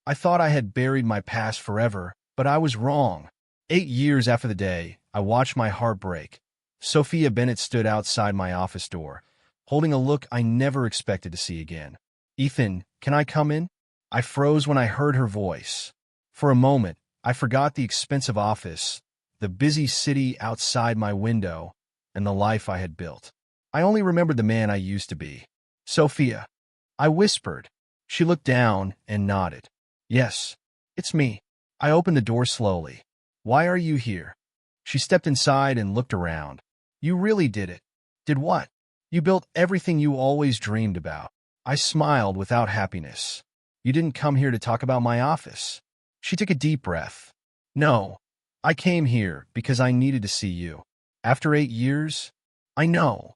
I thought I had buried my past forever, but I was wrong. 8 years after the day, I watched my heart break. Sophia Bennett stood outside my office door, holding a look I never expected to see again. "Ethan, can I come in?" I froze when I heard her voice. For a moment, I forgot the expensive office, the busy city outside my window, and the life I had built. I only remembered the man I used to be. "Sophia," I whispered. She looked down and nodded. "Yes, it's me." I opened the door slowly. "Why are you here?" She stepped inside and looked around. "You really did it." "Did what?" "You built everything you always dreamed about." I smiled without happiness. "You didn't come here to talk about my office." She took a deep breath. "No, I came here because I needed to see you. After 8 years? I know."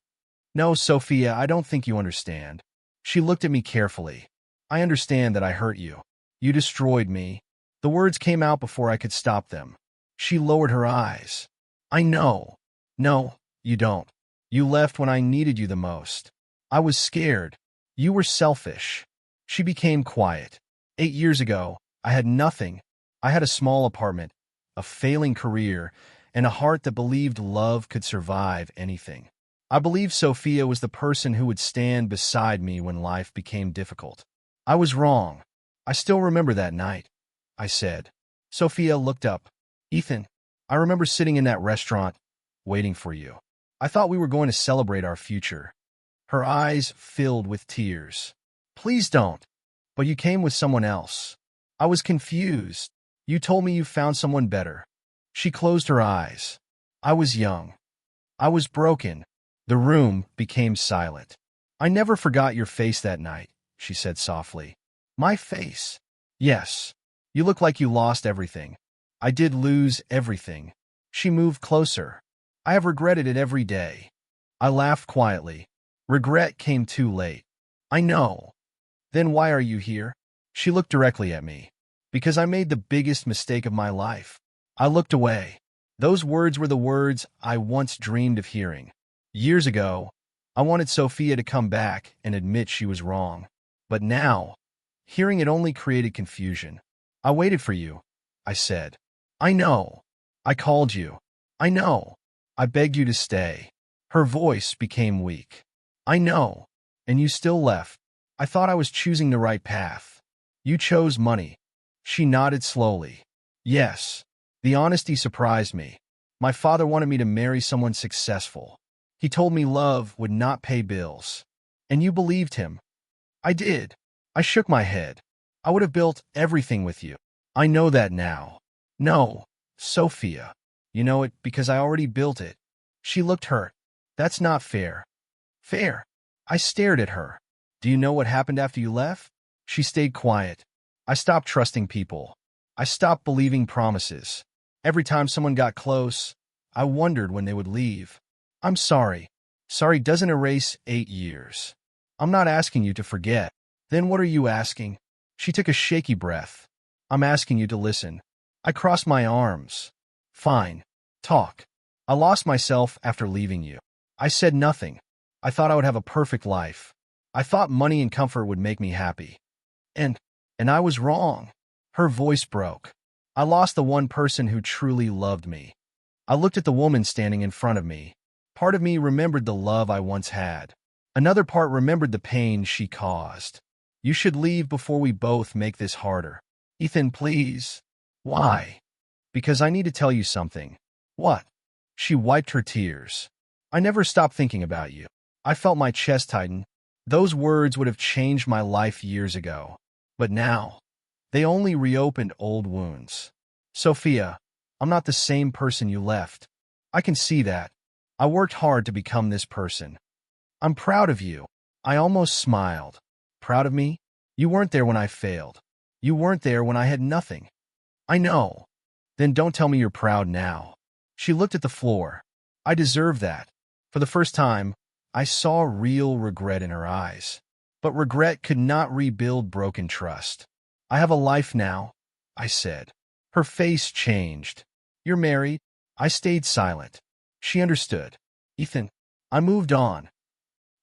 "No, Sophia, I don't think you understand." She looked at me carefully. "I understand that I hurt you. You destroyed me." The words came out before I could stop them. She lowered her eyes. "I know." "No, you don't. You left when I needed you the most." "I was scared. You were selfish." She became quiet. 8 years ago, I had nothing. I had a small apartment, a failing career, and a heart that believed love could survive anything. I believed Sophia was the person who would stand beside me when life became difficult. I was wrong. "I still remember that night," I said. Sophia looked up. "Ethan, I remember sitting in that restaurant, waiting for you. I thought we were going to celebrate our future." Her eyes filled with tears. "Please don't." "But you came with someone else." I was confused. "You told me you found someone better." She closed her eyes. "I was young. I was broken." The room became silent. "I never forgot your face that night," she said softly. "My face?" "Yes. You look like you lost everything." "I did lose everything." She moved closer. "I have regretted it every day." I laughed quietly. "Regret came too late." "I know." "Then why are you here?" She looked directly at me. "Because I made the biggest mistake of my life." I looked away. Those words were the words I once dreamed of hearing. Years ago, I wanted Sophia to come back and admit she was wrong. But now, hearing it only created confusion. "I waited for you," I said. "I know." "I called you." "I know." "I begged you to stay." Her voice became weak. "I know. And you still left." "I thought I was choosing the right path." "You chose money." She nodded slowly. "Yes." The honesty surprised me. My father wanted me to marry someone successful. He told me love would not pay bills. "And you believed him." "I did." I shook my head. "I would have built everything with you." "I know that now." "No, Sophia. You know it because I already built it." She looked hurt. "That's not fair." "Fair?" I stared at her. "Do you know what happened after you left?" She stayed quiet. "I stopped trusting people. I stopped believing promises. Every time someone got close, I wondered when they would leave." "I'm sorry." "Sorry doesn't erase 8 years. I'm not asking you to forget." "Then what are you asking?" She took a shaky breath. "I'm asking you to listen." I crossed my arms. "Fine. Talk." "I lost myself after leaving you." I said nothing. I thought I would have a perfect life. I thought money and comfort would make me happy. And I was wrong. Her voice broke. I lost the one person who truly loved me. I looked at the woman standing in front of me. Part of me remembered the love I once had. Another part remembered the pain she caused. "You should leave before we both make this harder." "Ethan, please." "Why?" "Because I need to tell you something." "What?" She wiped her tears. "I never stopped thinking about you." I felt my chest tighten. Those words would have changed my life years ago. But now, they only reopened old wounds. "Sophia, I'm not the same person you left. I can see that. I worked hard to become this person. I'm proud of you." I almost smiled. "Proud of me? You weren't there when I failed. You weren't there when I had nothing." "I know." "Then don't tell me you're proud now." She looked at the floor. I deserve that. For the first time, I saw real regret in her eyes. But regret could not rebuild broken trust. "I have a life now," I said. Her face changed. "You're married." I stayed silent. She understood. "Ethan, I moved on."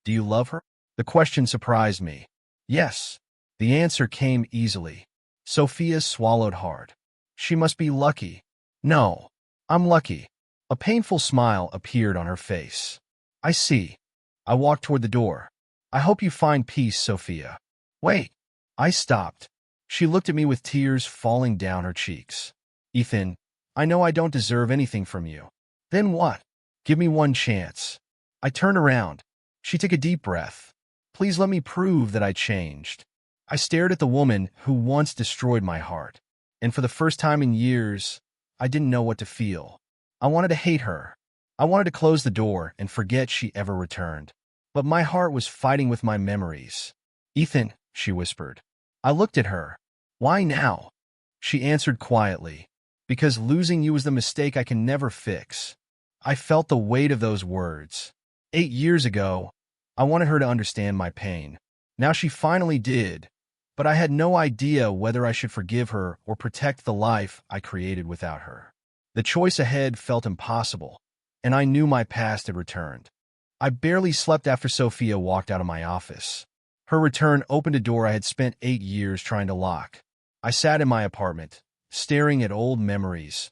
"Do you love her?" The question surprised me. "Yes." The answer came easily. Sophia swallowed hard. She must be lucky. No, I'm lucky. A painful smile appeared on her face. I see. I walked toward the door. I hope you find peace, Sophia. Wait. I stopped. She looked at me with tears falling down her cheeks. Ethan, I know I don't deserve anything from you. Then what? Give me one chance. I turned around. She took a deep breath. Please let me prove that I changed. I stared at the woman who once destroyed my heart. And for the first time in years, I didn't know what to feel. I wanted to hate her. I wanted to close the door and forget she ever returned. But my heart was fighting with my memories. Ethan, she whispered. I looked at her. Why now? She answered quietly. Because losing you was the mistake I can never fix. I felt the weight of those words. 8 years ago, I wanted her to understand my pain. Now she finally did, but I had no idea whether I should forgive her or protect the life I created without her. The choice ahead felt impossible, and I knew my past had returned. I barely slept after Sophia walked out of my office. Her return opened a door I had spent 8 years trying to lock. I sat in my apartment, staring at old memories,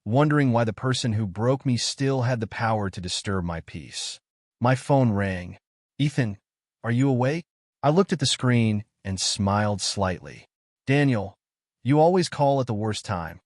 wondering why the person who broke me still had the power to disturb my peace. My phone rang. Ethan, are you awake? I looked at the screen and smiled slightly. Daniel, you always call at the worst time.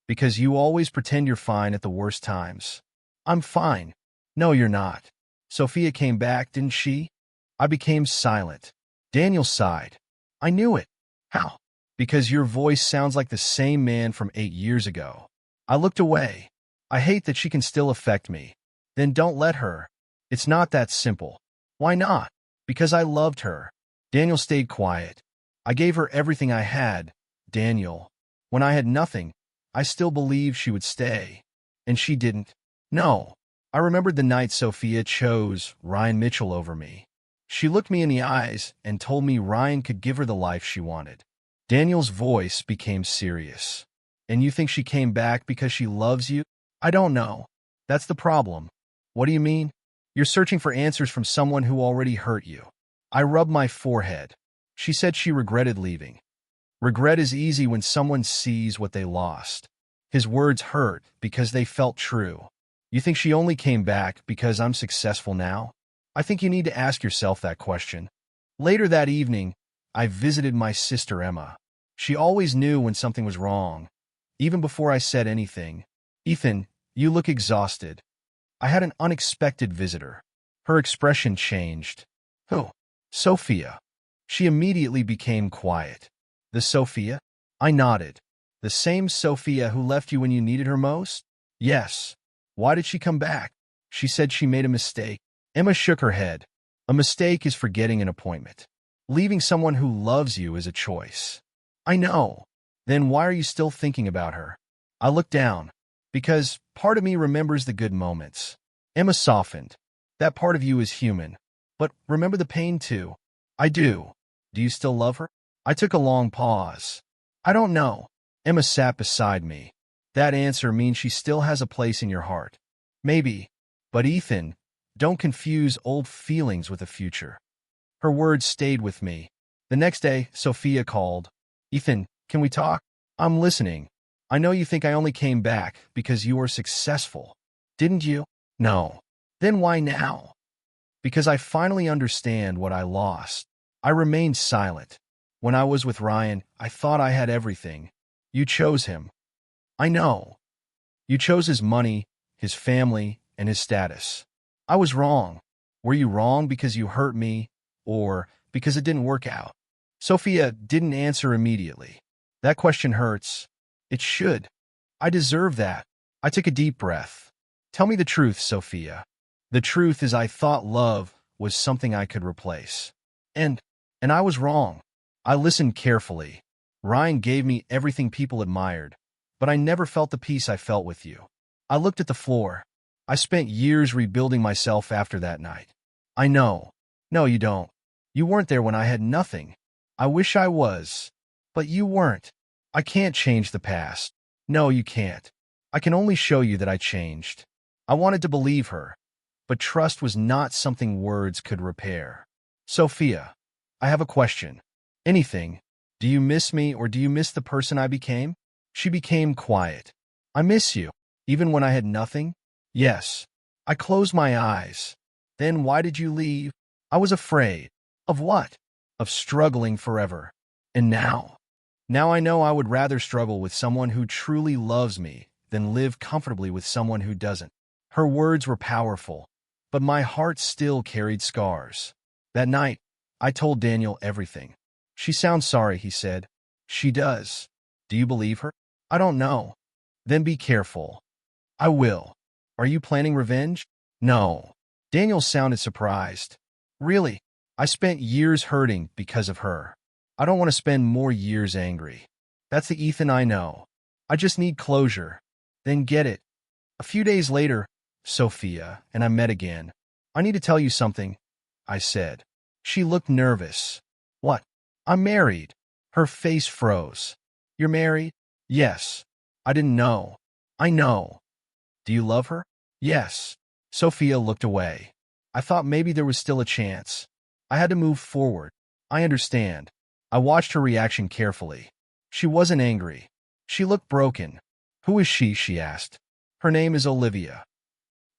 Because you always pretend you're fine at the worst times. I'm fine. No, you're not. Sophia came back, didn't she? I became silent. Daniel sighed. I knew it. How? Because your voice sounds like the same man from 8 years ago. I looked away. I hate that she can still affect me. Then don't let her. It's not that simple. Why not? Because I loved her. Daniel stayed quiet. I gave her everything I had. Daniel. When I had nothing, I still believed she would stay. And she didn't. No. I remembered the night Sophia chose Ryan Mitchell over me. She looked me in the eyes and told me Ryan could give her the life she wanted. Daniel's voice became serious. And you think she came back because she loves you? I don't know. That's the problem. What do you mean? You're searching for answers from someone who already hurt you. I rubbed my forehead. She said she regretted leaving. Regret is easy when someone sees what they lost. His words hurt because they felt true. You think she only came back because I'm successful now? I think you need to ask yourself that question. Later that evening, I visited my sister Emma. She always knew when something was wrong, even before I said anything. Ethan, you look exhausted. I had an unexpected visitor. Her expression changed. Who? Sophia. She immediately became quiet. The Sophia? I nodded. The same Sophia who left you when you needed her most? Yes. Why did she come back? She said she made a mistake. Emma shook her head. A mistake is forgetting an appointment. Leaving someone who loves you is a choice. I know. Then why are you still thinking about her? I looked down. Because part of me remembers the good moments. Emma softened. That part of you is human. But remember the pain too. I do. Do you still love her? I took a long pause. I don't know. Emma sat beside me. That answer means she still has a place in your heart. Maybe. But Ethan, don't confuse old feelings with the future. Her words stayed with me. The next day, Sophia called. Ethan, can we talk? I'm listening. I know you think I only came back because you were successful. Didn't you? No. Then why now? Because I finally understand what I lost. I remained silent. When I was with Ryan, I thought I had everything. You chose him. I know. You chose his money, his family, and his status. I was wrong. Were you wrong because you hurt me, or because it didn't work out? Sophia didn't answer immediately. That question hurts. It should. I deserve that. I took a deep breath. Tell me the truth, Sophia. The truth is I thought love was something I could replace. And I was wrong. I listened carefully. Ryan gave me everything people admired, but I never felt the peace I felt with you. I looked at the floor. I spent years rebuilding myself after that night. I know. No, you don't. You weren't there when I had nothing. I wish I was. But you weren't. I can't change the past. No, you can't. I can only show you that I changed. I wanted to believe her, but trust was not something words could repair. Sophia, I have a question. Anything. Do you miss me or do you miss the person I became? She became quiet. I miss you, even when I had nothing? Yes. I closed my eyes. Then why did you leave? I was afraid. Of what? Of struggling forever. And now? Now I know I would rather struggle with someone who truly loves me than live comfortably with someone who doesn't. Her words were powerful, but my heart still carried scars. That night, I told Daniel everything. She sounds sorry, he said. She does. Do you believe her? I don't know. Then be careful. I will. Are you planning revenge? No. Daniel sounded surprised. Really? I spent years hurting because of her. I don't want to spend more years angry. That's the Ethan I know. I just need closure. Then get it. A few days later, Sophia and I met again. I need to tell you something, I said. She looked nervous. What? I'm married. Her face froze. You're married? Yes. I didn't know. I know. Do you love her? Yes. Sophia looked away. I thought maybe there was still a chance. I had to move forward. I understand. I watched her reaction carefully. She wasn't angry. She looked broken. Who is she? She asked. Her name is Olivia.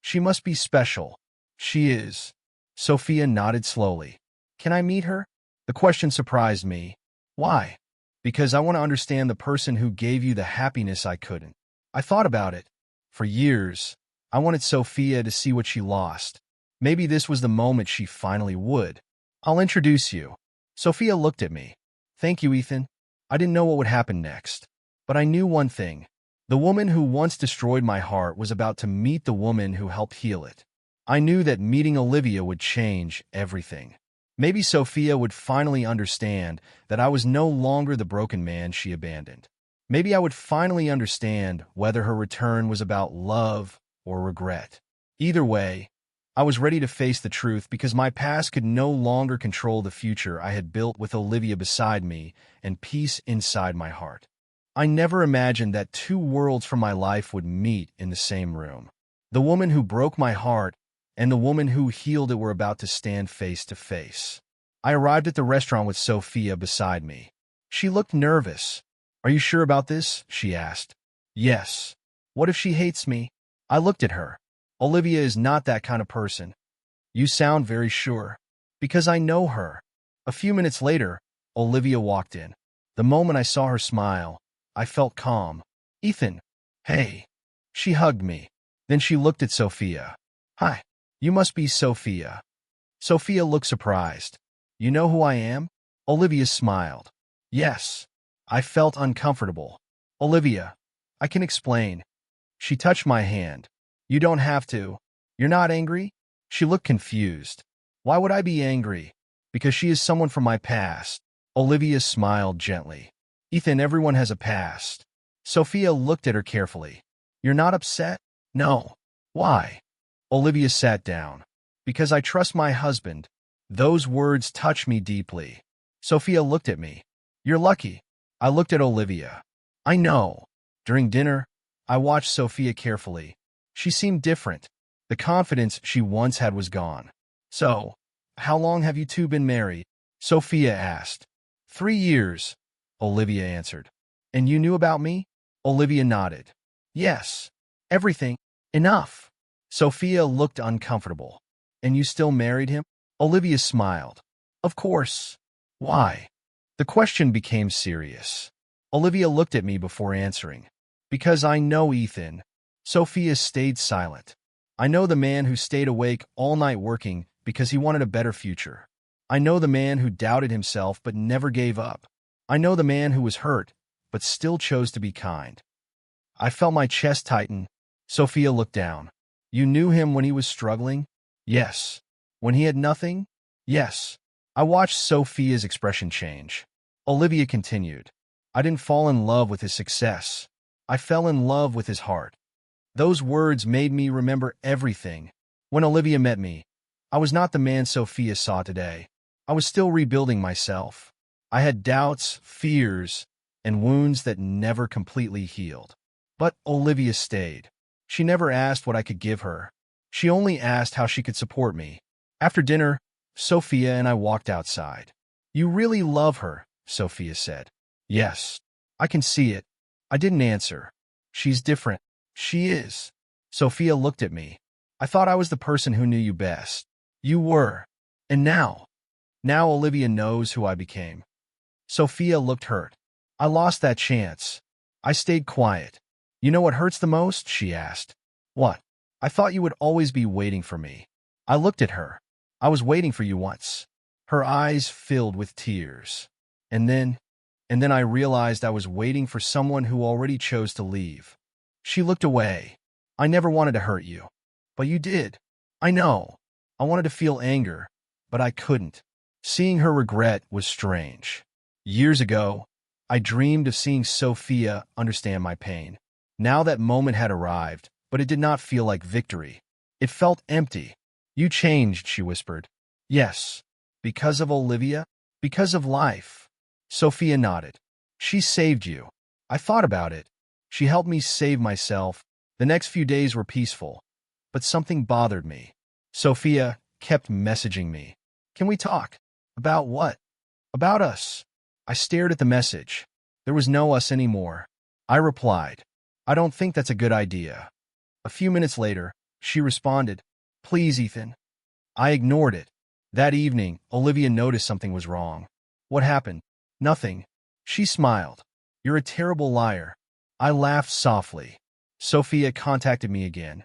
She must be special. She is. Sophia nodded slowly. Can I meet her? The question surprised me. Why? Because I want to understand the person who gave you the happiness I couldn't. I thought about it. For years, I wanted Sophia to see what she lost. Maybe this was the moment she finally would. I'll introduce you. Sophia looked at me. Thank you, Ethan. I didn't know what would happen next. But I knew one thing. The woman who once destroyed my heart was about to meet the woman who helped heal it. I knew that meeting Olivia would change everything. Maybe Sophia would finally understand that I was no longer the broken man she abandoned. Maybe I would finally understand whether her return was about love or regret. Either way, I was ready to face the truth because my past could no longer control the future I had built with Olivia beside me and peace inside my heart. I never imagined that two worlds from my life would meet in the same room. The woman who broke my heart and the woman who healed it were about to stand face to face. I arrived at the restaurant with Sophia beside me. She looked nervous. Are you sure about this? She asked. Yes. What if she hates me? I looked at her. Olivia is not that kind of person. You sound very sure. Because I know her. A few minutes later, Olivia walked in. The moment I saw her smile, I felt calm. Ethan. Hey. She hugged me. Then she looked at Sophia. Hi. You must be Sophia. Sophia looked surprised. You know who I am? Olivia smiled. Yes. I felt uncomfortable. Olivia. I can explain. She touched my hand. You don't have to. You're not angry? She looked confused. Why would I be angry? Because she is someone from my past. Olivia smiled gently. Ethan, everyone has a past. Sophia looked at her carefully. You're not upset? No. Why? Olivia sat down. Because I trust my husband. Those words touched me deeply. Sophia looked at me. You're lucky. I looked at Olivia. I know. During dinner, I watched Sophia carefully. She seemed different. The confidence she once had was gone. So, how long have you two been married? Sophia asked. 3 years, Olivia answered. And you knew about me? Olivia nodded. Yes. Everything. Enough. Sophia looked uncomfortable. And you still married him? Olivia smiled. Of course. Why? The question became serious. Olivia looked at me before answering. Because I know Ethan. Sophia stayed silent. I know the man who stayed awake all night working because he wanted a better future. I know the man who doubted himself but never gave up. I know the man who was hurt but still chose to be kind. I felt my chest tighten. Sophia looked down. You knew him when he was struggling? Yes. When he had nothing? Yes. I watched Sophia's expression change. Olivia continued. I didn't fall in love with his success. I fell in love with his heart. Those words made me remember everything. When Olivia met me, I was not the man Sophia saw today. I was still rebuilding myself. I had doubts, fears, and wounds that never completely healed. But Olivia stayed. She never asked what I could give her. She only asked how she could support me. After dinner, Sophia and I walked outside. You really love her, Sophia said. Yes. I can see it. I didn't answer. She's different. She is. Sophia looked at me. I thought I was the person who knew you best. You were. And now Olivia knows who I became. Sophia looked hurt. I lost that chance. I stayed quiet. You know what hurts the most? She asked. What? I thought you would always be waiting for me. I looked at her. I was waiting for you once. Her eyes filled with tears. And then I realized I was waiting for someone who already chose to leave. She looked away. I never wanted to hurt you. But you did. I know. I wanted to feel anger, but I couldn't. Seeing her regret was strange. Years ago, I dreamed of seeing Sophia understand my pain. Now that moment had arrived, but it did not feel like victory. It felt empty. You changed, she whispered. Yes. Because of Olivia? Because of life. Sophia nodded. She saved you. I thought about it. She helped me save myself. The next few days were peaceful. But something bothered me. Sophia kept messaging me. Can we talk? About what? About us. I stared at the message. There was no us anymore. I replied, I don't think that's a good idea. A few minutes later, she responded, Please, Ethan. I ignored it. That evening, Olivia noticed something was wrong. What happened? Nothing. She smiled. You're a terrible liar. I laughed softly. Sophia contacted me again.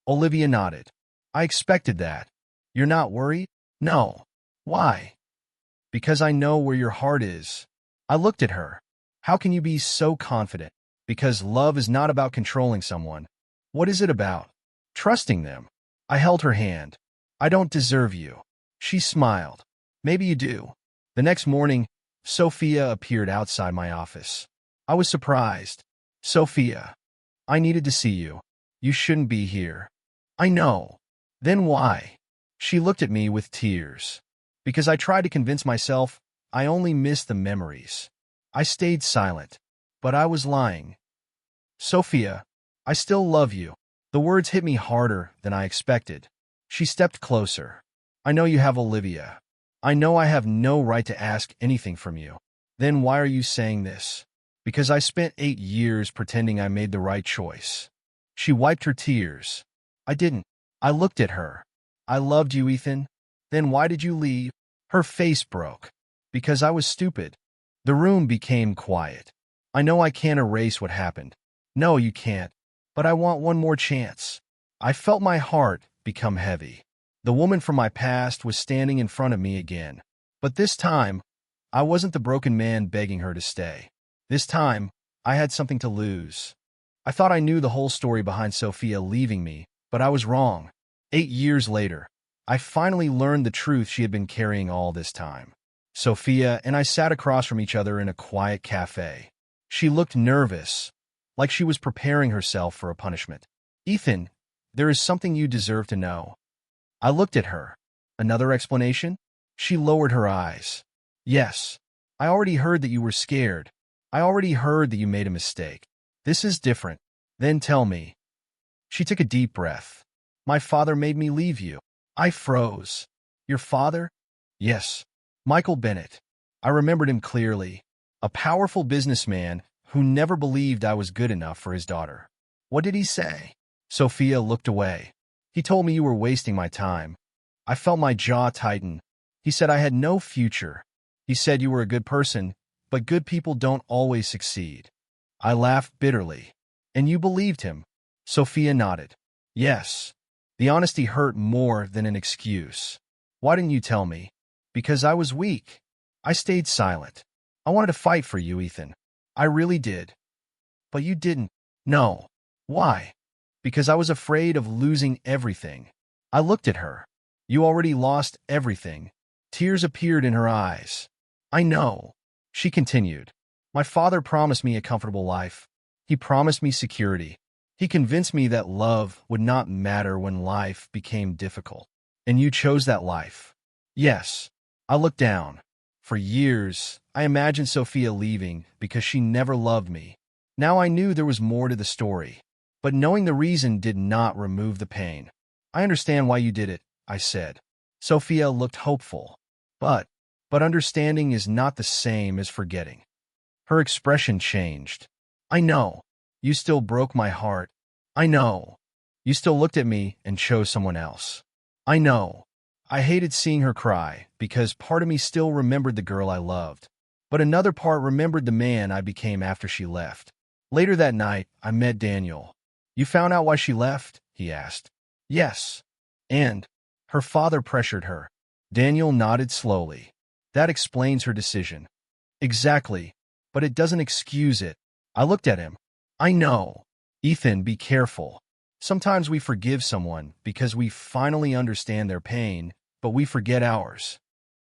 Olivia nodded. I expected that. You're not worried? No. Why? Because I know where your heart is. I looked at her. How can you be so confident? Because love is not about controlling someone. What is it about? Trusting them. I held her hand. I don't deserve you. She smiled. Maybe you do. The next morning, Sophia appeared outside my office. I was surprised. Sophia, I needed to see you. You shouldn't be here. I know. Then why? She looked at me with tears. Because I tried to convince myself I only missed the memories. I stayed silent. But I was lying. Sophia, I still love you. The words hit me harder than I expected. She stepped closer. I know you have Olivia. I know I have no right to ask anything from you. Then why are you saying this? Because I spent 8 years pretending I made the right choice. She wiped her tears. I didn't. I looked at her. I loved you, Ethan. Then why did you leave? Her face broke. Because I was stupid. The room became quiet. I know I can't erase what happened. No, you can't. But I want one more chance. I felt my heart become heavy. The woman from my past was standing in front of me again. But this time, I wasn't the broken man begging her to stay. This time, I had something to lose. I thought I knew the whole story behind Sophia leaving me, but I was wrong. 8 years later, I finally learned the truth she had been carrying all this time. Sophia and I sat across from each other in a quiet cafe. She looked nervous, like she was preparing herself for a punishment. Ethan, there is something you deserve to know. I looked at her. Another explanation? She lowered her eyes. Yes, I already heard that you were scared. I already heard that you made a mistake. This is different. Then tell me. She took a deep breath. My father made me leave you. I froze. Your father? Yes. Michael Bennett. I remembered him clearly. A powerful businessman who never believed I was good enough for his daughter. What did he say? Sophia looked away. He told me you were wasting my time. I felt my jaw tighten. He said I had no future. He said you were a good person, but good people don't always succeed. I laughed bitterly. And you believed him? Sophia nodded. Yes. The honesty hurt more than an excuse. Why didn't you tell me? Because I was weak. I stayed silent. I wanted to fight for you, Ethan. I really did. But you didn't. No. Why? Because I was afraid of losing everything. I looked at her. You already lost everything. Tears appeared in her eyes. I know. She continued. My father promised me a comfortable life. He promised me security. He convinced me that love would not matter when life became difficult. And you chose that life. Yes. I looked down. For years, I imagined Sophia leaving because she never loved me. Now I knew there was more to the story. But knowing the reason did not remove the pain. I understand why you did it, I said. Sophia looked hopeful. But understanding is not the same as forgetting. Her expression changed. I know. You still broke my heart. I know. You still looked at me and chose someone else. I know. I hated seeing her cry because part of me still remembered the girl I loved. But another part remembered the man I became after she left. Later that night, I met Daniel. You found out why she left? He asked. Yes. And her father pressured her. Daniel nodded slowly. That explains her decision. Exactly. But it doesn't excuse it. I looked at him. I know. Ethan, be careful. Sometimes we forgive someone because we finally understand their pain, but we forget ours.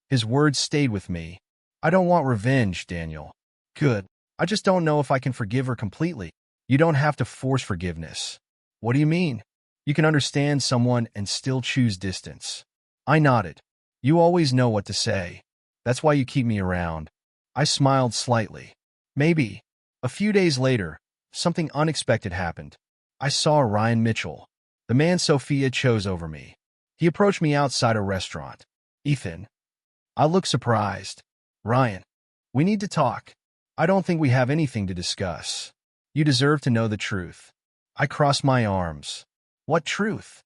His words stayed with me. I don't want revenge, Daniel. Good. I just don't know if I can forgive her completely. You don't have to force forgiveness. What do you mean? You can understand someone and still choose distance. I nodded. You always know what to say. That's why you keep me around. I smiled slightly. Maybe. A few days later, something unexpected happened. I saw Ryan Mitchell, the man Sophia chose over me. He approached me outside a restaurant. Ethan. I looked surprised. Ryan. We need to talk. I don't think we have anything to discuss. You deserve to know the truth. I crossed my arms. What truth?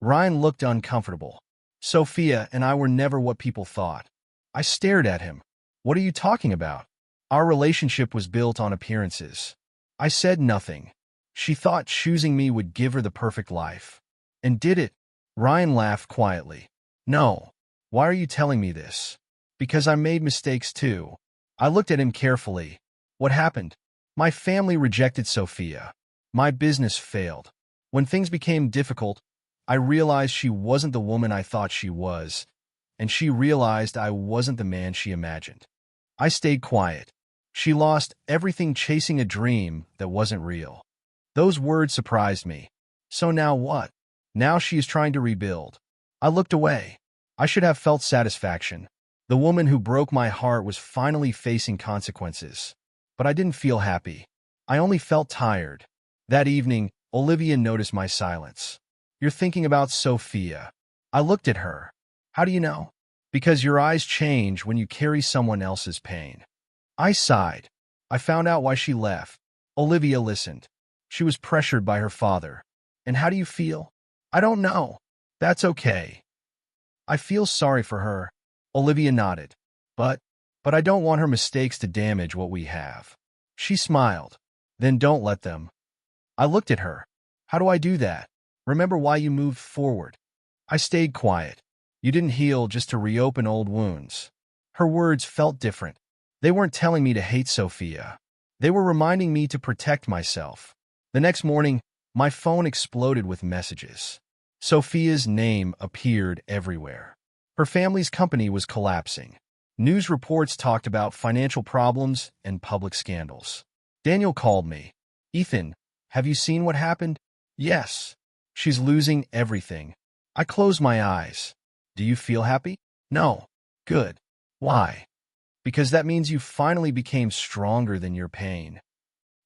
Ryan looked uncomfortable. Sophia and I were never what people thought. I stared at him. What are you talking about? Our relationship was built on appearances. I said nothing. She thought choosing me would give her the perfect life. And did it? Ryan laughed quietly. No. Why are you telling me this? Because I made mistakes too. I looked at him carefully. What happened? My family rejected Sophia. My business failed. When things became difficult, I realized she wasn't the woman I thought she was, and she realized I wasn't the man she imagined. I stayed quiet. She lost everything chasing a dream that wasn't real. Those words surprised me. So now what? Now she is trying to rebuild. I looked away. I should have felt satisfaction. The woman who broke my heart was finally facing consequences. But I didn't feel happy. I only felt tired. That evening, Olivia noticed my silence. You're thinking about Sophia. I looked at her. How do you know? Because your eyes change when you carry someone else's pain. I sighed. I found out why she left. Olivia listened. She was pressured by her father. And how do you feel? I don't know. That's okay. I feel sorry for her. Olivia nodded. But I don't want her mistakes to damage what we have. She smiled. Then don't let them. I looked at her. How do I do that? Remember why you moved forward. I stayed quiet. You didn't heal just to reopen old wounds. Her words felt different. They weren't telling me to hate Sophia. They were reminding me to protect myself. The next morning, my phone exploded with messages. Sophia's name appeared everywhere. Her family's company was collapsing. News reports talked about financial problems and public scandals. Daniel called me. Ethan, have you seen what happened? Yes. She's losing everything. I closed my eyes. Do you feel happy? No. Good. Why? Because that means you finally became stronger than your pain.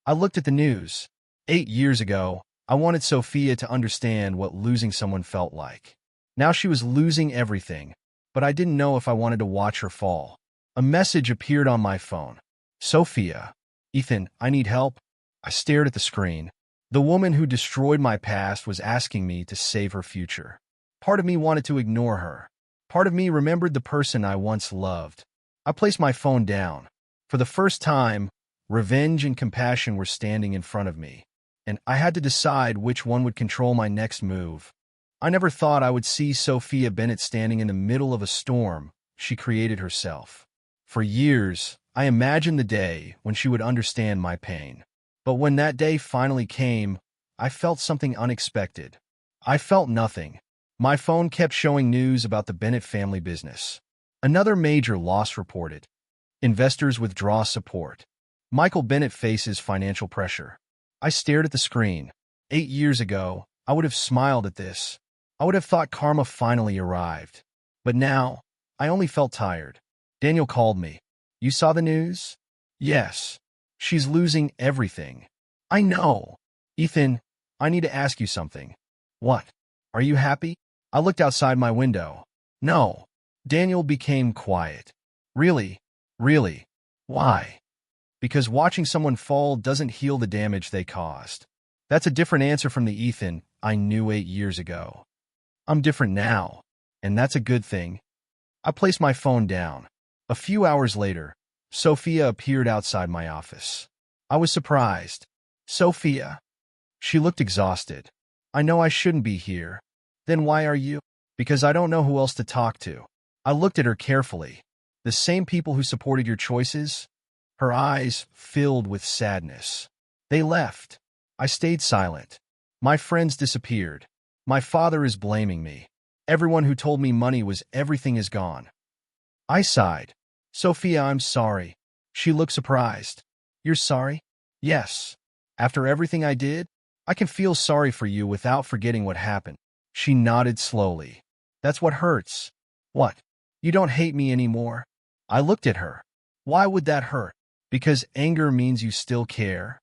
I looked at the news. 8 years ago, I wanted Sophia to understand what losing someone felt like. Now she was losing everything, but I didn't know if I wanted to watch her fall. A message appeared on my phone. Sophia. Ethan, I need help. I stared at the screen. The woman who destroyed my past was asking me to save her future. Part of me wanted to ignore her. Part of me remembered the person I once loved. I placed my phone down. For the first time, revenge and compassion were standing in front of me, and I had to decide which one would control my next move. I never thought I would see Sophia Bennett standing in the middle of a storm she created herself. For years, I imagined the day when she would understand my pain. But when that day finally came, I felt something unexpected. I felt nothing. My phone kept showing news about the Bennett family business. Another major loss reported. Investors withdraw support. Michael Bennett faces financial pressure. I stared at the screen. 8 years ago, I would have smiled at this. I would have thought karma finally arrived. But now, I only felt tired. Daniel called me. You saw the news? Yes. She's losing everything. I know. Ethan, I need to ask you something. What? Are you happy? I looked outside my window. No. Daniel became quiet. Really? Really? Why? Because watching someone fall doesn't heal the damage they caused. That's a different answer from the Ethan I knew 8 years ago. I'm different now, and that's a good thing. I placed my phone down. A few hours later, Sophia appeared outside my office. I was surprised. Sophia. She looked exhausted. I know I shouldn't be here. Then why are you? Because I don't know who else to talk to. I looked at her carefully. The same people who supported your choices? Her eyes filled with sadness. They left. I stayed silent. My friends disappeared. My father is blaming me. Everyone who told me money was everything is gone. I sighed. Sophia, I'm sorry. She looked surprised. You're sorry? Yes. After everything I did, I can feel sorry for you without forgetting what happened. She nodded slowly. That's what hurts. What? You don't hate me anymore? I looked at her. Why would that hurt? Because anger means you still care?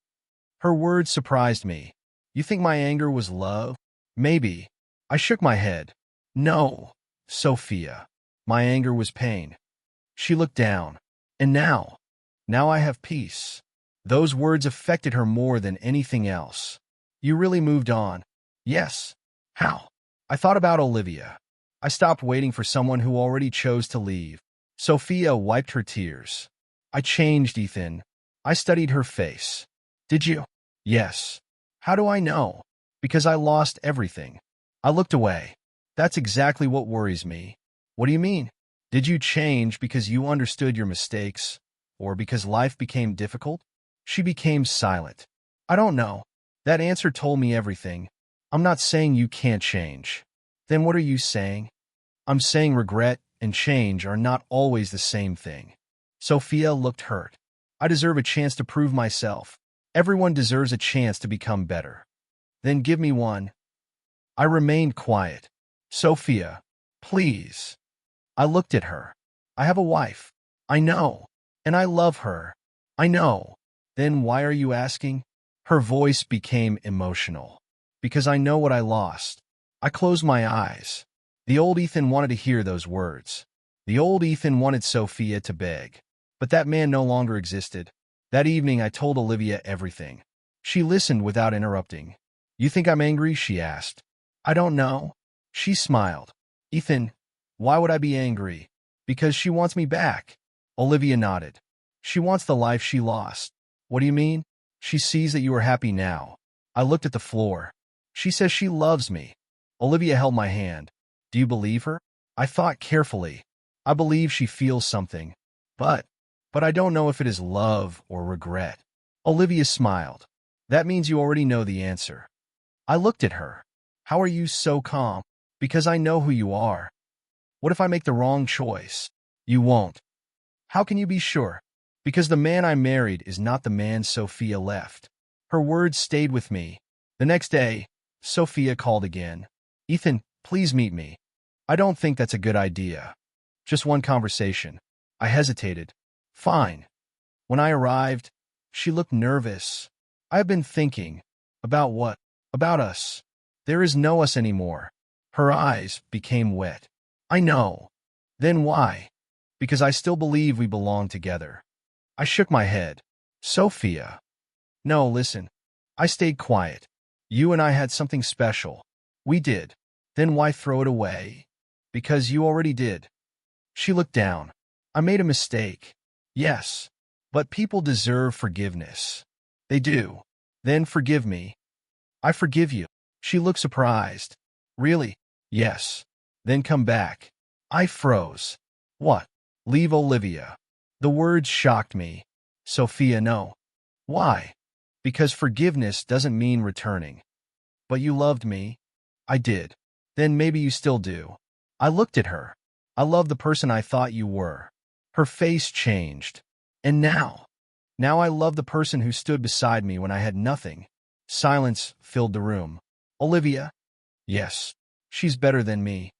Her words surprised me. You think my anger was love? Maybe. I shook my head. No, Sophia. My anger was pain. She looked down. And now? Now I have peace. Those words affected her more than anything else. You really moved on. Yes. How? I thought about Olivia. I stopped waiting for someone who already chose to leave. Sophia wiped her tears. I changed, Ethan. I studied her face. Did you? Yes. How do I know? Because I lost everything. I looked away. That's exactly what worries me. What do you mean? Did you change because you understood your mistakes? Or because life became difficult? She became silent. I don't know. That answer told me everything. I'm not saying you can't change. Then what are you saying? I'm saying regret and change are not always the same thing. Sophia looked hurt. I deserve a chance to prove myself. Everyone deserves a chance to become better. Then give me one. I remained quiet. Sophia, please. I looked at her. I have a wife. I know. And I love her. I know. Then why are you asking? Her voice became emotional. Because I know what I lost. I closed my eyes. The old Ethan wanted to hear those words. The old Ethan wanted Sophia to beg. But that man no longer existed. That evening I told Olivia everything. She listened without interrupting. You think I'm angry? She asked. I don't know. She smiled. Ethan, why would I be angry? Because she wants me back. Olivia nodded. She wants the life she lost. What do you mean? She sees that you are happy now. I looked at the floor. She says she loves me. Olivia held my hand. Do you believe her? I thought carefully. I believe she feels something. But I don't know if it is love or regret. Olivia smiled. That means you already know the answer. I looked at her. How are you so calm? Because I know who you are. What if I make the wrong choice? You won't. How can you be sure? Because the man I married is not the man Sophia left. Her words stayed with me. The next day, Sophia called again. Ethan, please meet me. I don't think that's a good idea. Just one conversation. I hesitated. Fine. When I arrived, she looked nervous. I have been thinking. About what? About us. There is no us anymore. Her eyes became wet. I know. Then why? Because I still believe we belong together. I shook my head. Sophia. No, listen. I stayed quiet. You and I had something special. We did. Then why throw it away? Because you already did. She looked down. I made a mistake. Yes. But people deserve forgiveness. They do. Then forgive me. I forgive you. She looked surprised. Really? Yes. Then come back. I froze. What? Leave Olivia. The words shocked me. Sophia, no. Why? Because forgiveness doesn't mean returning. But you loved me. I did. Then maybe you still do. I looked at her. I love the person I thought you were. Her face changed. And now? Now I love the person who stood beside me when I had nothing. Silence filled the room. Olivia? Yes. She's better than me.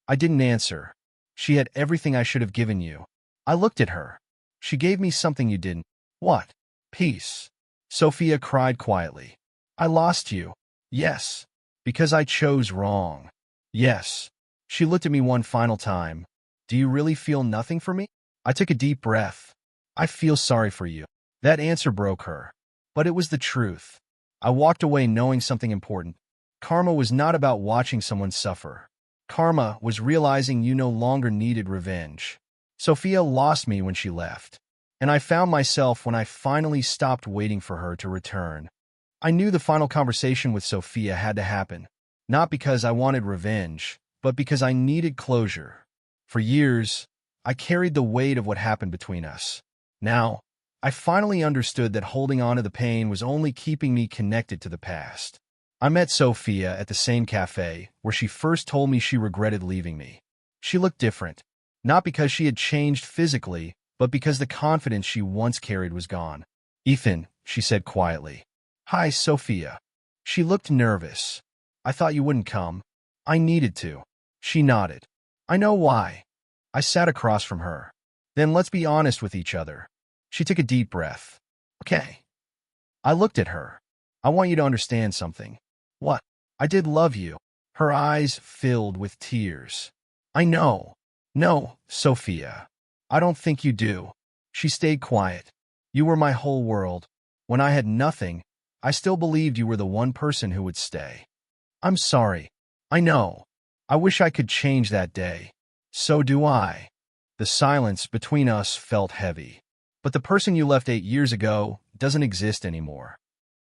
I didn't answer. She had everything I should have given you. I looked at her. She gave me something you didn't. What? Peace. Sophia cried quietly. I lost you. Yes. Because I chose wrong. Yes. She looked at me one final time. Do you really feel nothing for me? I took a deep breath. I feel sorry for you. That answer broke her. But it was the truth. I walked away knowing something important. Karma was not about watching someone suffer. Karma was realizing you no longer needed revenge. Sophia lost me when she left. And I found myself when I finally stopped waiting for her to return. I knew the final conversation with Sophia had to happen. Not because I wanted revenge, but because I needed closure. For years, I carried the weight of what happened between us. Now, I finally understood that holding on to the pain was only keeping me connected to the past. I met Sophia at the same cafe where she first told me she regretted leaving me. She looked different, not because she had changed physically, but because the confidence she once carried was gone. "Ethan," she said quietly. "Hi, Sophia." She looked nervous. "I thought you wouldn't come." "I needed to." She nodded. "I know why." I sat across from her. "Then let's be honest with each other." She took a deep breath. "Okay." I looked at her. "I want you to understand something." "What?" "I did love you." Her eyes filled with tears. "I know." "No, Sophia. I don't think you do." She stayed quiet. "You were my whole world. When I had nothing, I still believed you were the one person who would stay." "I'm sorry." "I know. I wish I could change that day." "So do I." The silence between us felt heavy. "But the person you left 8 years ago doesn't exist anymore."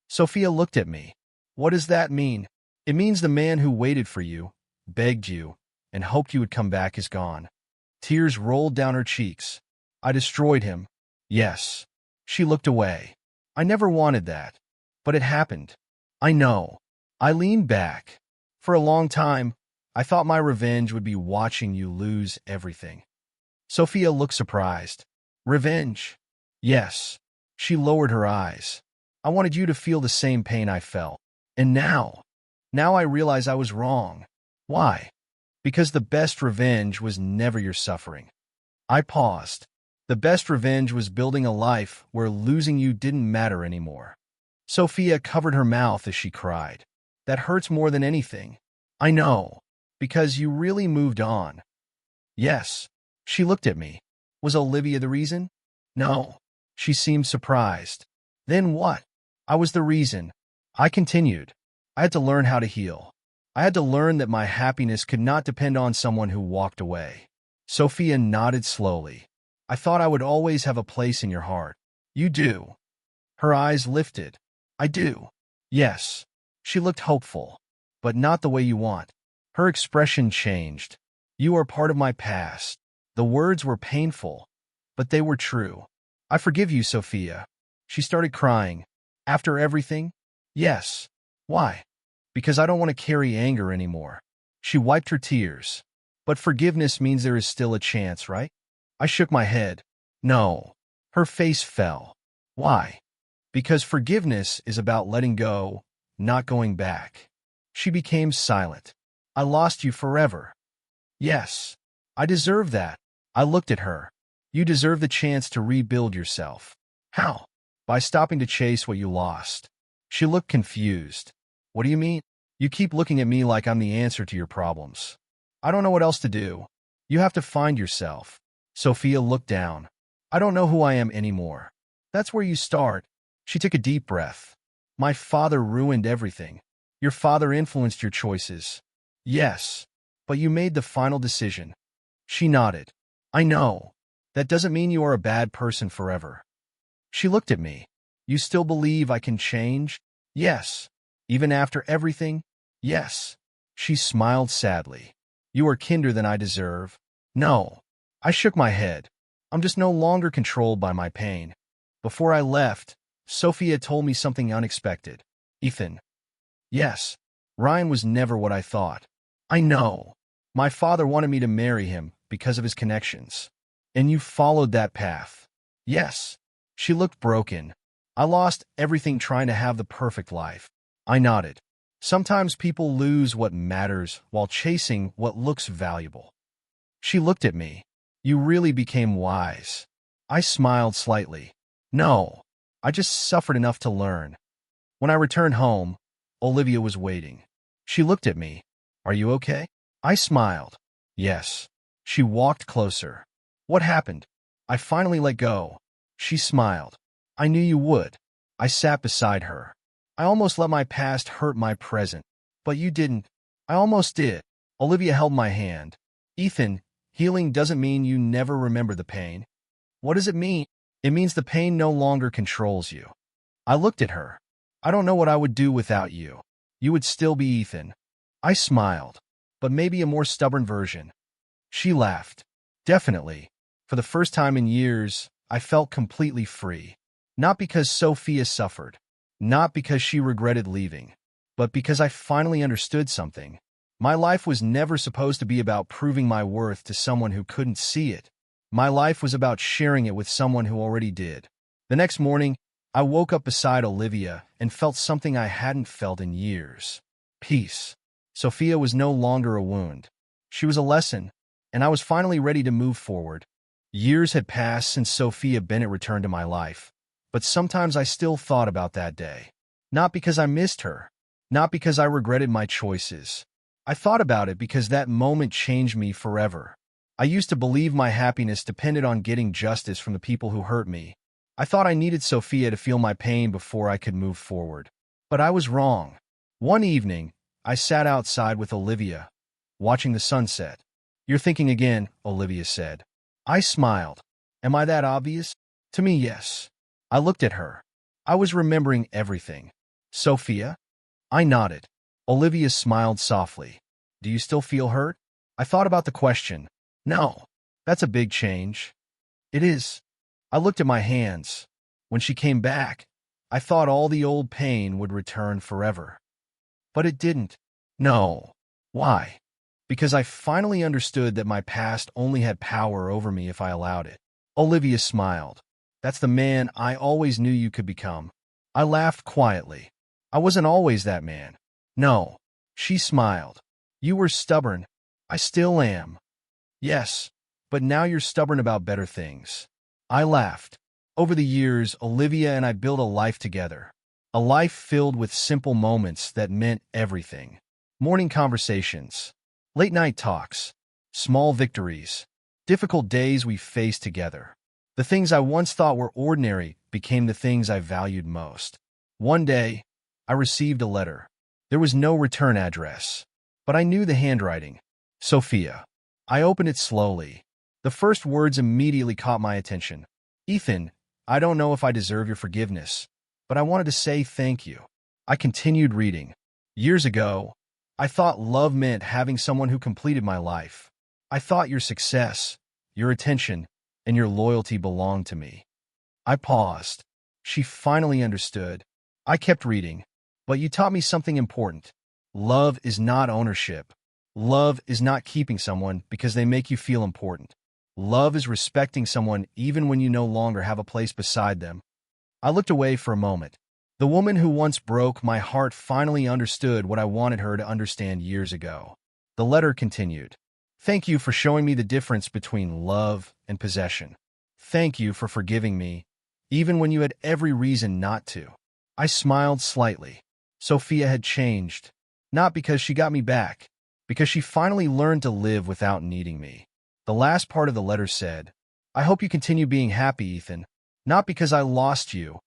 Sophia looked at me. "What does that mean?" "It means the man who waited for you, begged you, and hoped you would come back is gone." Tears rolled down her cheeks. "I destroyed him." "Yes." She looked away. "I never wanted that. But it happened." "I know." I leaned back. "For a long time, I thought my revenge would be watching you lose everything." Sophia looked surprised. "Revenge?" "Yes." She lowered her eyes. "I wanted you to feel the same pain I felt. And now I realize I was wrong." "Why?" "Because the best revenge was never your suffering." I paused. The best revenge was building a life where losing you didn't matter anymore. Sophia covered her mouth as she cried. "That hurts more than anything." "I know. Because you really moved on." "Yes." She looked at me. "Was Olivia the reason?" "No." She seemed surprised. "Then what?" "I was the reason." I continued. "I had to learn how to heal. I had to learn that my happiness could not depend on someone who walked away." Sophia nodded slowly. "I thought I would always have a place in your heart." "You do." Her eyes lifted. "I do." "Yes." She looked hopeful. "But not the way you want." Her expression changed. "You are part of my past." The words were painful, but they were true. "I forgive you, Sophia." She started crying. "After everything?" "Yes." "Why?" "Because I don't want to carry anger anymore." She wiped her tears. "But forgiveness means there is still a chance, right?" I shook my head. "No." Her face fell. "Why?" "Because forgiveness is about letting go, not going back." She became silent. "I lost you forever." "Yes." "I deserve that." I looked at her. "You deserve the chance to rebuild yourself." "How?" "By stopping to chase what you lost." She looked confused. "What do you mean?" "You keep looking at me like I'm the answer to your problems." "I don't know what else to do." "You have to find yourself." Sophia looked down. "I don't know who I am anymore." "That's where you start." She took a deep breath. "My father ruined everything." "Your father influenced your choices." "Yes. But you made the final decision." She nodded. "I know. That doesn't mean you are a bad person forever." She looked at me. "You still believe I can change?" "Yes." "Even after everything?" "Yes." She smiled sadly. "You are kinder than I deserve." "No." I shook my head. "I'm just no longer controlled by my pain." Before I left, Sophia told me something unexpected. "Ethan." "Yes." "Ryan was never what I thought." "I know. My father wanted me to marry him because of his connections." "And you followed that path." "Yes." She looked broken. "I lost everything trying to have the perfect life." I nodded. "Sometimes people lose what matters while chasing what looks valuable." She looked at me. "You really became wise." I smiled slightly. "No, I just suffered enough to learn." When I returned home, Olivia was waiting. She looked at me. "Are you okay?" I smiled. "Yes." She walked closer. "What happened?" I finally let go. She smiled. I knew you would. I sat beside her. I almost let my past hurt my present. But you didn't. I almost did. Olivia held my hand. Ethan, healing doesn't mean you never remember the pain. What does it mean? It means the pain no longer controls you. I looked at her. I don't know what I would do without you. You would still be Ethan. I smiled, but maybe a more stubborn version. She laughed. Definitely. For the first time in years, I felt completely free. Not because Sophia suffered, not because she regretted leaving, but because I finally understood something. My life was never supposed to be about proving my worth to someone who couldn't see it. My life was about sharing it with someone who already did. The next morning, I woke up beside Olivia and felt something I hadn't felt in years. Peace. Sophia was no longer a wound. She was a lesson, and I was finally ready to move forward. Years had passed since Sophia Bennett returned to my life, but sometimes I still thought about that day. Not because I missed her, not because I regretted my choices. I thought about it because that moment changed me forever. I used to believe my happiness depended on getting justice from the people who hurt me. I thought I needed Sophia to feel my pain before I could move forward. But I was wrong. One evening, I sat outside with Olivia, watching the sunset. You're thinking again, Olivia said. I smiled. Am I that obvious? To me, yes. I looked at her. I was remembering everything. Sophia? I nodded. Olivia smiled softly. Do you still feel hurt? I thought about the question. No. That's a big change. It is. I looked at my hands. When she came back, I thought all the old pain would return forever. But it didn't. No. Why? Because I finally understood that my past only had power over me if I allowed it. Olivia smiled. That's the man I always knew you could become. I laughed quietly. I wasn't always that man. No. She smiled. You were stubborn. I still am. Yes, but now you're stubborn about better things. I laughed. Over the years, Olivia and I built a life together. A life filled with simple moments that meant everything. Morning conversations, late-night talks, small victories, difficult days we faced together. The things I once thought were ordinary became the things I valued most. One day, I received a letter. There was no return address, but I knew the handwriting. Sophia. I opened it slowly. The first words immediately caught my attention. Ethan, I don't know if I deserve your forgiveness, but I wanted to say thank you. I continued reading. Years ago, I thought love meant having someone who completed my life. I thought your success, your attention, and your loyalty belonged to me. I paused. She finally understood. I kept reading. But you taught me something important. Love is not ownership. Love is not keeping someone because they make you feel important. Love is respecting someone even when you no longer have a place beside them. I looked away for a moment. The woman who once broke my heart finally understood what I wanted her to understand years ago. The letter continued. Thank you for showing me the difference between love and possession. Thank you for forgiving me, even when you had every reason not to. I smiled slightly. Sophia had changed. Not because she got me back, because she finally learned to live without needing me. The last part of the letter said, I hope you continue being happy, Ethan. Not because I lost you,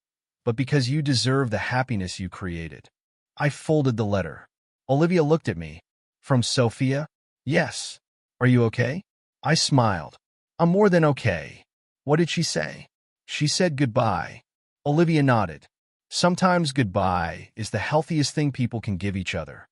but because you deserve the happiness you created. I folded the letter. Olivia looked at me. From Sophia? Yes. Are you okay? I smiled. I'm more than okay. What did she say? She said goodbye. Olivia nodded. Sometimes goodbye is the healthiest thing people can give each other.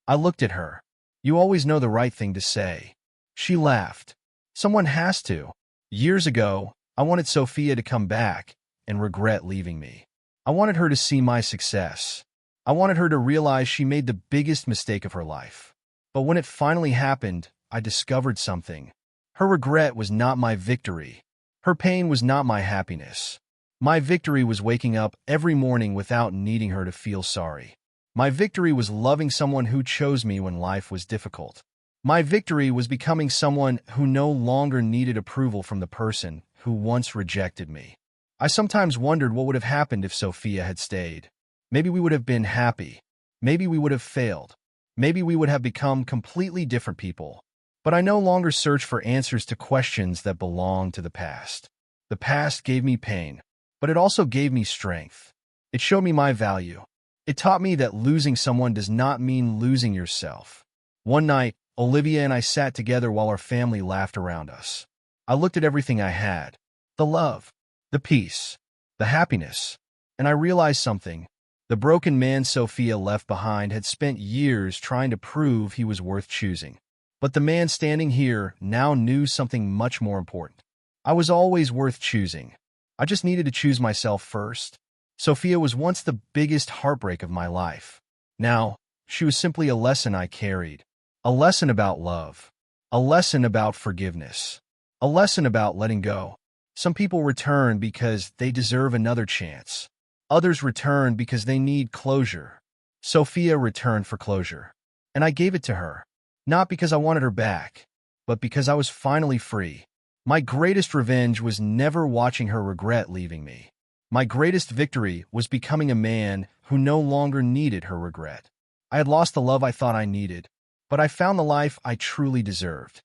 I looked at her. You always know the right thing to say. She laughed. Someone has to. Years ago, I wanted Sophia to come back and regret leaving me. I wanted her to see my success. I wanted her to realize she made the biggest mistake of her life. But when it finally happened, I discovered something. Her regret was not my victory. Her pain was not my happiness. My victory was waking up every morning without needing her to feel sorry. My victory was loving someone who chose me when life was difficult. My victory was becoming someone who no longer needed approval from the person who once rejected me. I sometimes wondered what would have happened if Sophia had stayed. Maybe we would have been happy. Maybe we would have failed. Maybe we would have become completely different people. But I no longer search for answers to questions that belong to the past. The past gave me pain. but it also gave me strength. It showed me my value. It taught me that losing someone does not mean losing yourself. One night, Olivia and I sat together while our family laughed around us. I looked at everything I had, the love, the peace, the happiness, and I realized something. The broken man Sophia left behind had spent years trying to prove he was worth choosing. But the man standing here now knew something much more important. I was always worth choosing. I just needed to choose myself first. Sophia was once the biggest heartbreak of my life. Now, she was simply a lesson I carried. A lesson about love. A lesson about forgiveness. A lesson about letting go. Some people return because they deserve another chance. Others return because they need closure. Sophia returned for closure, and I gave it to her. Not because I wanted her back, but because I was finally free. My greatest revenge was never watching her regret leaving me. My greatest victory was becoming a man who no longer needed her regret. I had lost the love I thought I needed, but I found the life I truly deserved.